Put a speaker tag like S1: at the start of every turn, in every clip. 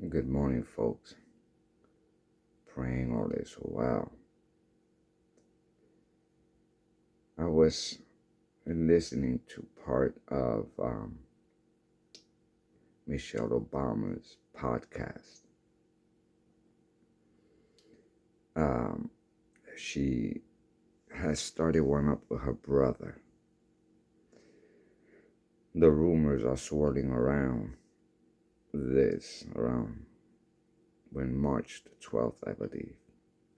S1: Good morning, folks. Praying all is well. I was listening to part of Michelle Obama's podcast. Um, she has started one up with her brother. The rumors are swirling around around when March the 12th, I believe,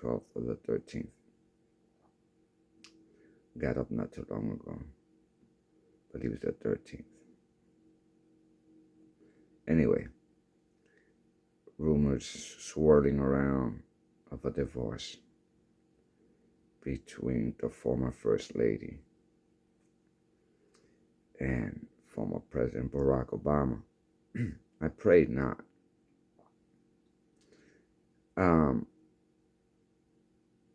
S1: 12th or the 13th. Got up not too long ago. I believe it was the 13th. Anyway, rumors swirling around of a divorce between the former First Lady and former President Barack Obama. I prayed not.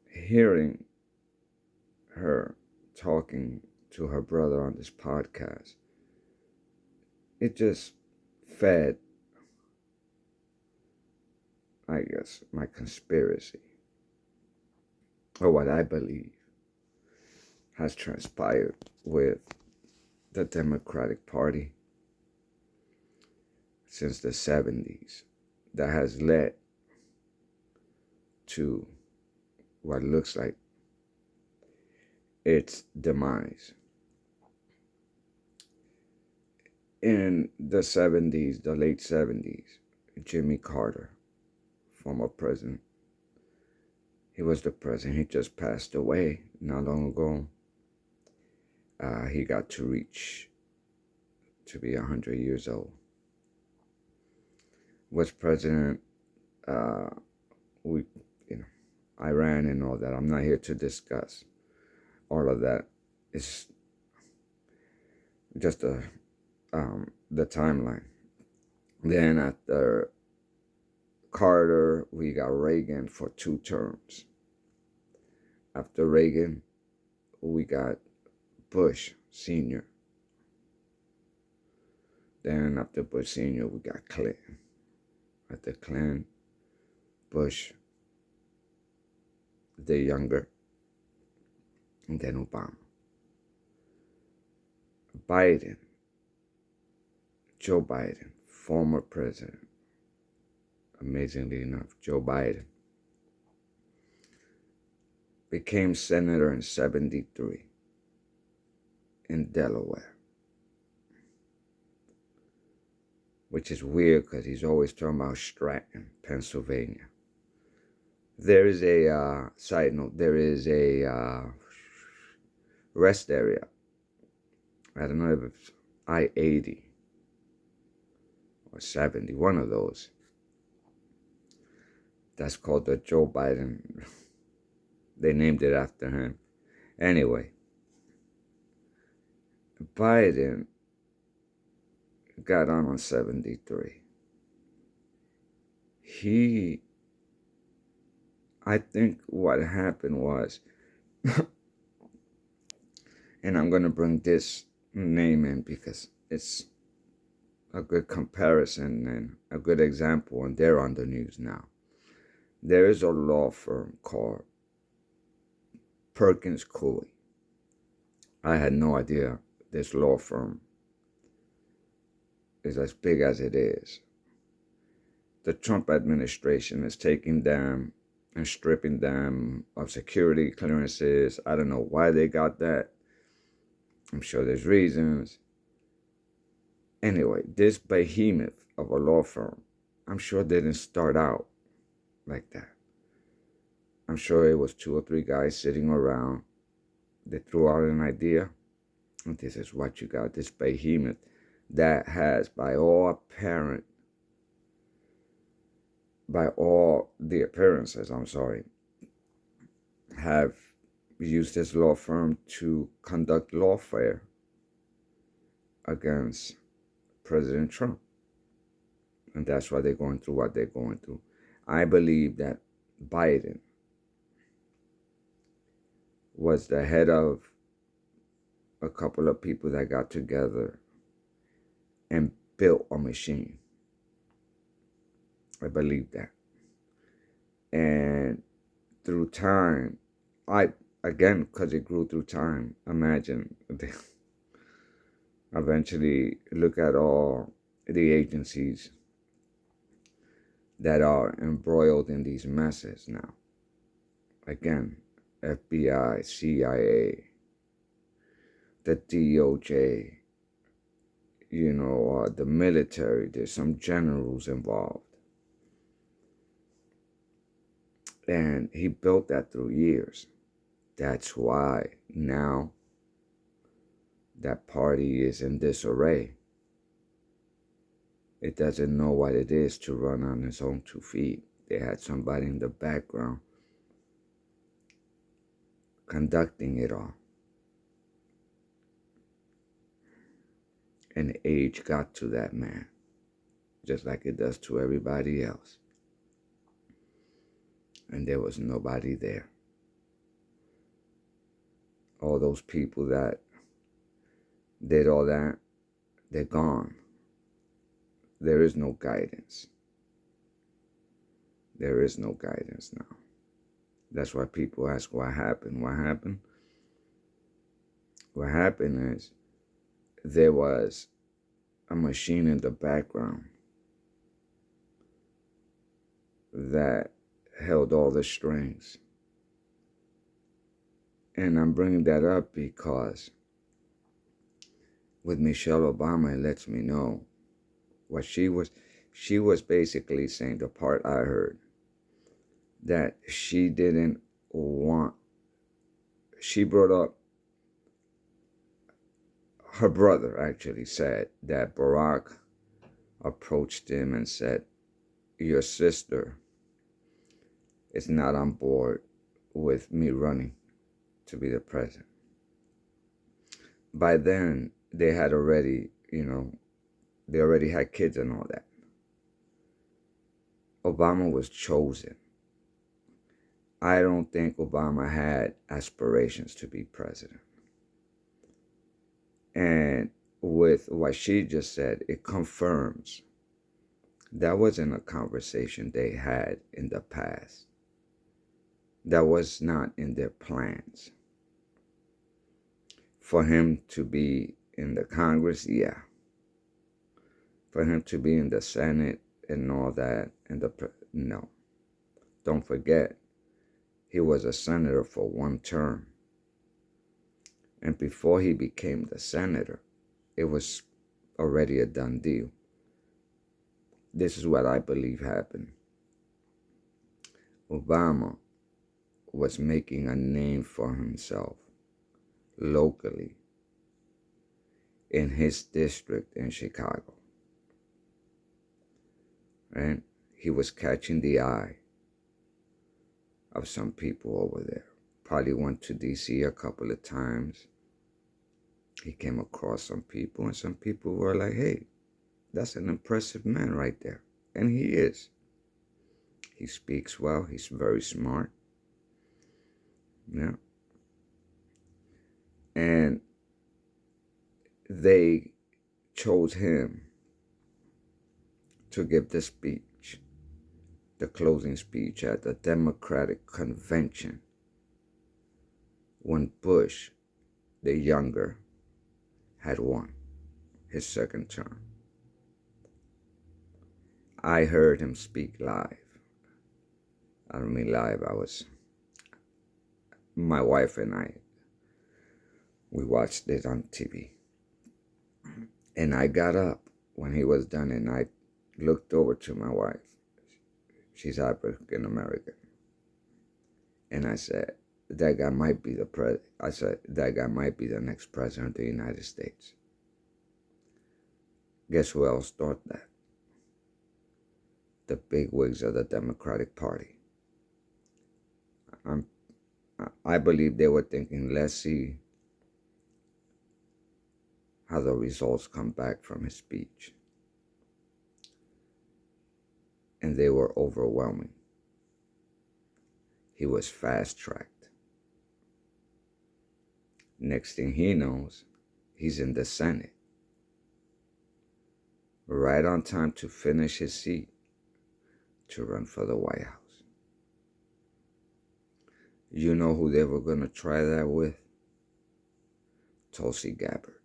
S1: Hearing her talking to her brother on this podcast, it just fed, I guess, my conspiracy, or what I believe has transpired with the Democratic Party since the 70s that has led to what looks like its demise. In the 70s, the late 70s, Jimmy Carter, former president, he was the president. He just passed away not long ago. He got to reach to be 100 years old. Was president, Iran and all that. I'm not here to discuss all of that. It's just the timeline. Then after Carter, we got Reagan for 2 terms. After Reagan, we got Bush Sr. Then after Bush Sr., we got Clinton. After Clinton, Bush, the younger, and then Obama. Biden, Joe Biden, former president. Amazingly enough, Joe Biden became senator in 73 in Delaware, which is weird because he's always talking about Stratton, Pennsylvania. There is a, side note, there is a rest area. I don't know if it's I-80 or 70, one of those. That's called the Joe Biden. They named it after him. Anyway, Biden got on 73. I think what happened was, and I'm going to bring this name in because it's a good comparison and a good example, and they're on the news now. There is a law firm called Perkins Coie. I had no idea this law firm is as big as it is. The Trump administration is taking them and stripping them of security clearances. I don't know why they got that. I'm sure there's reasons. Anyway, this behemoth of a law firm, I'm sure didn't start out like that. I'm sure it was 2 or 3 guys sitting around. They threw out an idea, and this is what you got, this behemoth that has, by all the appearances, have used this law firm to conduct lawfare against President Trump. And that's why they're going through what they're going through. I believe that Biden was the head of a couple of people that got together and built a machine. I believe that. And through time, I, again, because it grew through time, imagine eventually look at all the agencies that are embroiled in these messes now. Again, FBI, CIA, the DOJ, the military, there's some generals involved. And he built that through years. That's why now that party is in disarray. It doesn't know what it is to run on its own 2 feet. They had somebody in the background conducting it all. And age got to that man, just like it does to everybody else. And there was nobody there. All those people that did all that, they're gone. There is no guidance. There is no guidance now. That's why people ask, what happened? What happened? What happened is there was a machine in the background that held all the strings. And I'm bringing that up because with Michelle Obama, it lets me know what she was basically saying, the part I heard, that she didn't want, she brought up, her brother actually said that Barack approached him and said, your sister is not on board with me running to be the president. By then, they had already, they already had kids and all that. Obama was chosen. I don't think Obama had aspirations to be president. And with what she just said, it confirms that wasn't a conversation they had in the past. That was not in their plans. For him to be in the Congress, yeah. For him to be in the Senate and all that, no. Don't forget, he was a senator for 1 term. And before he became the senator, it was already a done deal. This is what I believe happened. Obama was making a name for himself locally in his district in Chicago. And he was catching the eye of some people over there. Probably went to DC a couple of times. He came across some people, and some people were like, hey, that's an impressive man right there. And he is. He speaks well. He's very smart. Yeah. And they chose him to give the speech, the closing speech at the Democratic convention when Bush, the younger, had won his 2nd term. I heard him speak live. I don't mean live, my wife and I, we watched it on TV. And I got up when he was done and I looked over to my wife. She's African American. And I said, that guy might be that guy might be the next president of the United States. Guess who else thought that? The bigwigs of the Democratic Party. I believe they were thinking, let's see how the results come back from his speech. And they were overwhelming. He was fast-tracked. Next thing he knows, he's in the Senate. Right on time to finish his seat. to run for the White House. You know who they were going to try that with? Tulsi Gabbard.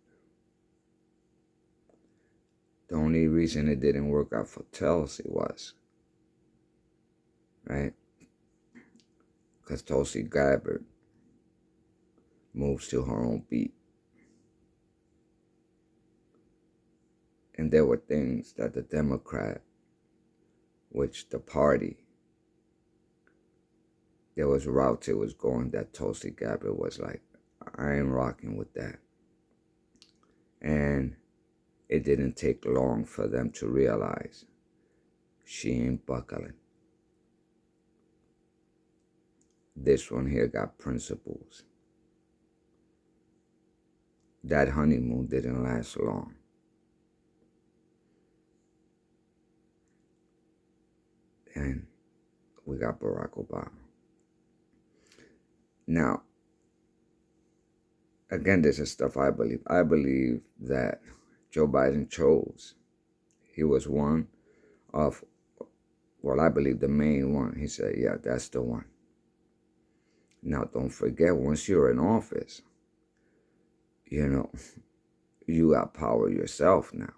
S1: The only reason it didn't work out for Tulsi was, right? Because Tulsi Gabbard moves to her own beat. And there were things that the Democrat, which the party, there was routes it was going that Tulsi Gabbard was like, I ain't rocking with that. And it didn't take long for them to realize she ain't buckling. This one here got principles. That honeymoon didn't last long. And we got Barack Obama. Now, again, this is stuff I believe. I believe that Joe Biden chose. He was one of, well, I believe the main one. He said, yeah, that's the one. Now, don't forget, once you're in office, you got power yourself now.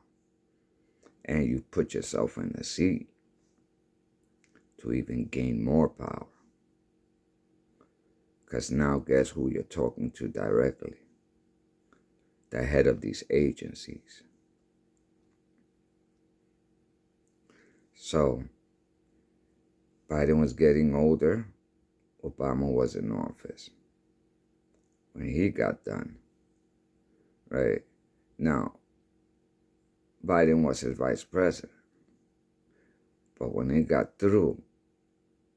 S1: And you put yourself in the seat to even gain more power. Because now guess who you're talking to directly? The head of these agencies. So, Biden was getting older. Obama was in office. When he got done, right? Now, Biden was his vice president. But when he got through,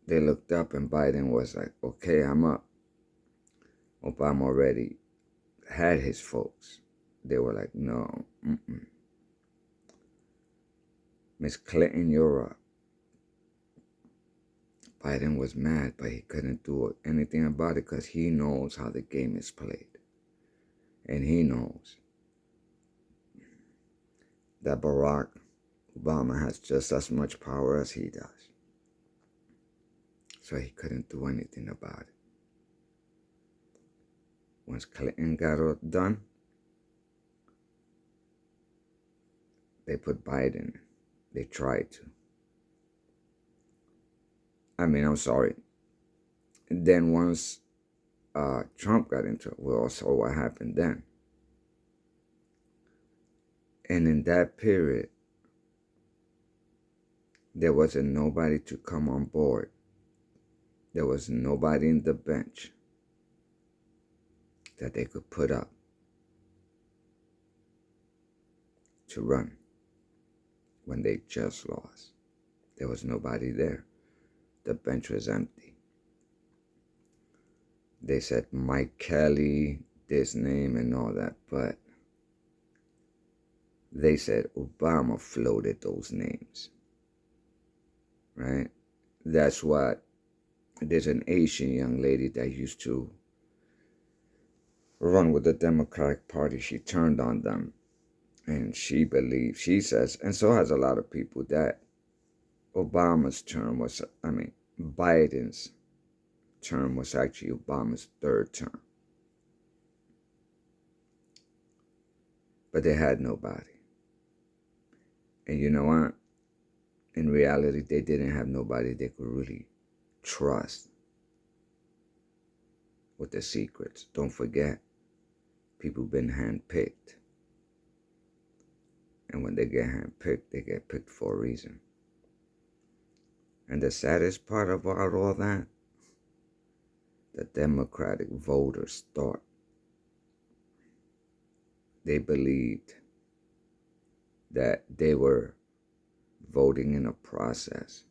S1: they looked up and Biden was like, okay, I'm up. Obama already had his folks. They were like, no, Miss Clinton, you're up. Biden was mad, but he couldn't do anything about it because he knows how the game is played. And he knows that Barack Obama has just as much power as he does. So he couldn't do anything about it. Once Clinton got it done, they put Biden. They tried to. I'm sorry. And then once Trump got into it, we all saw what happened then. And in that period, there wasn't nobody to come on board. There was nobody in the bench that they could put up to run when they just lost. There was nobody there. The bench was empty. They said Mike Kelly, this name and all that, but they said Obama floated those names, right? That's what, there's an Asian young lady that used to run with the Democratic Party. She turned on them. And she believes, she says, and so has a lot of people, that Obama's term was, Biden's term was actually Obama's third term. But they had nobody. And you know what? In reality, they didn't have nobody they could really trust with the secrets. Don't forget, people been handpicked. And when they get handpicked, they get picked for a reason. And the saddest part about all that, the Democratic voters thought, they believed that they were voting in a process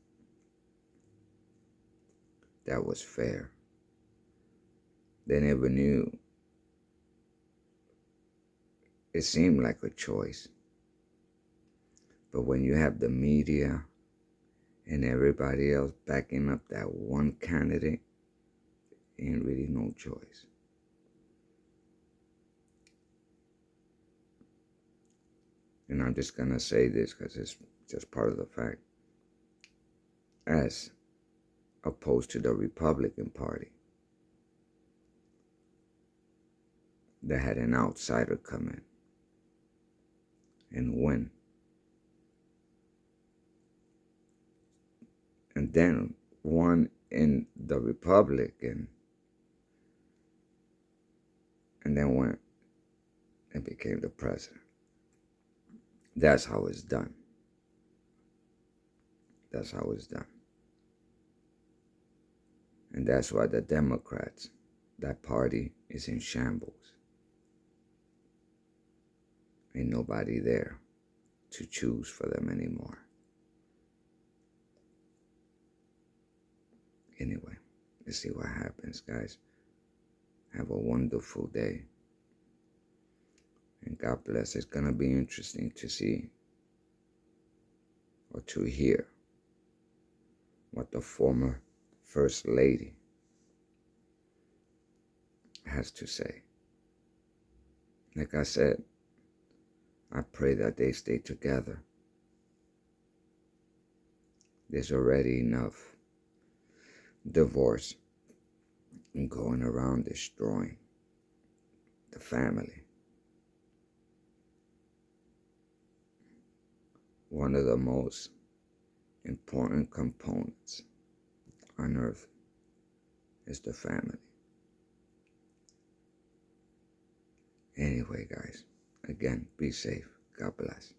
S1: that was fair. They never knew. It seemed like a choice. But when you have the media and everybody else backing up that one candidate, ain't really no choice. And I'm just going to say this because it's just part of the fact. as opposed to the Republican Party that had an outsider come in and win. And then won in the Republican, and then went and became the president. That's how it's done. That's how it's done. And that's why the Democrats, that party, is in shambles. Ain't nobody there to choose for them anymore. Anyway, let's see what happens, guys. Have a wonderful day. And God bless. It's going to be interesting to see or to hear what the former First Lady has to say. Like I said, I pray that they stay together. There's already enough divorce and going around destroying the family. One of the most important components on earth is the family. Anyway, guys, again, be safe. God bless.